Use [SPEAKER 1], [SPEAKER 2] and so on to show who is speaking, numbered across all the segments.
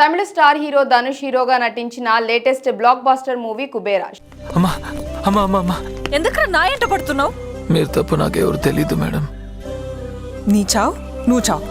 [SPEAKER 1] తమిళ star hero Dhanush హీరోగా నటించిన latest blockbuster movie Kubera.
[SPEAKER 2] అమ్మా అమ్మా అమ్మా అమ్మా
[SPEAKER 3] ఎందుకు నా ఎంట పడుతున్నావు?
[SPEAKER 2] మీరు తప్ప నాకెవరు తెలీదు మేడం.
[SPEAKER 3] నీ చావు నువ్వు చావు,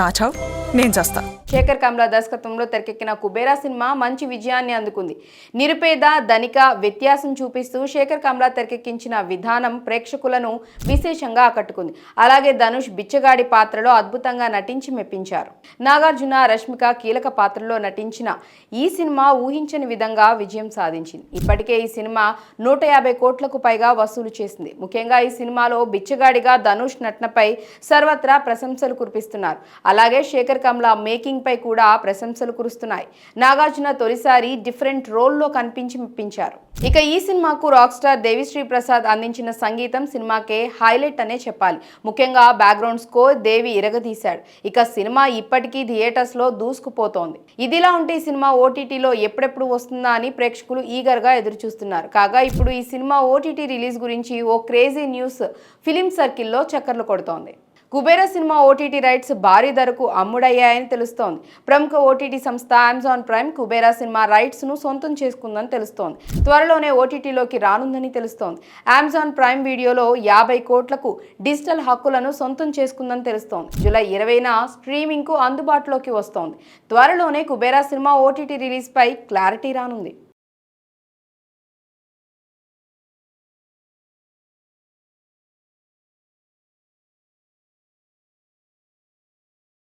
[SPEAKER 3] నా చావు నేను చేస్తా.
[SPEAKER 1] శేఖర్ కమ్లా దర్శకత్వంలో తెరకెక్కిన కుబేరా సినిమా మంచి విజయాన్ని అందుకుంది. నిరుపేద ధనిక వ్యత్యాసం చూపిస్తూ శేఖర్ కమ్లా తెరకెక్కించిన విధానం ప్రేక్షకులను విశేషంగా ఆకట్టుకుంది. అలాగే ధనుష్ బిచ్చగాడి పాత్రలో అద్భుతంగా నటించి మెప్పించారు. నాగార్జున, రష్మిక కీలక పాత్రలో నటించిన ఈ సినిమా ఊహించని విధంగా విజయం సాధించింది. ఇప్పటికే ఈ సినిమా 150 కోట్లకు పైగా వసూలు చేసింది. ముఖ్యంగా ఈ సినిమాలో బిచ్చగాడిగా ధనుష్ నటనపై సర్వత్రా ప్రశంసలు కురిపిస్తున్నారు. అలాగే శేఖర్ కమ్లా మేకింగ్ పై కూడా ప్రశంసలు కురుస్తున్నాయి. నాగార్జున తొలిసారి డిఫరెంట్ రోల్లో కనిపించి మెప్పించారు. ఇక ఈ సినిమాకు రాక్ స్టార్ దేవిశ్రీ ప్రసాద్ అందించిన సంగీతం సినిమాకే హైలైట్ అనే చెప్పాలి. ముఖ్యంగా బ్యాక్గ్రౌండ్ స్కోర్ దేవి ఇరగదీశాడు. ఇక సినిమా ఇప్పటికీ థియేటర్స్ లో దూసుకుపోతోంది. ఇదిలా ఉంటే ఈ సినిమా ఓటీటీలో ఎప్పుడెప్పుడు వస్తుందా అని ప్రేక్షకులు ఈగర్ గా ఎదురు చూస్తున్నారు. కాగా ఇప్పుడు ఈ సినిమా ఓటీటీ రిలీజ్ గురించి ఓ క్రేజీ న్యూస్ ఫిలిం సర్కిల్లో చక్కర్లు కొడుతోంది. కుబేరా సినిమా ఓటీటీ రైట్స్ భారీ ధరకు అమ్ముడయ్యాయని తెలుస్తోంది. ప్రముఖ ఓటీటీ సంస్థ Amazon prime Kubera cinema rights ను సొంతం చేసుకుందని తెలుస్తోంది. త్వరలోనే ఓటీటీలోకి రానుందని తెలుస్తోంది. అమెజాన్ ప్రైమ్ వీడియోలో 50 కోట్లకు డిజిటల్ హక్కులను సొంతం చేసుకుందని తెలుస్తోంది. జూలై 20న స్ట్రీమింగ్ కు అందుబాటులోకి వస్తోంది. త్వరలోనే కుబేరా సినిమా ఓటీటీ రిలీజ్ పై క్లారిటీ రానుంది.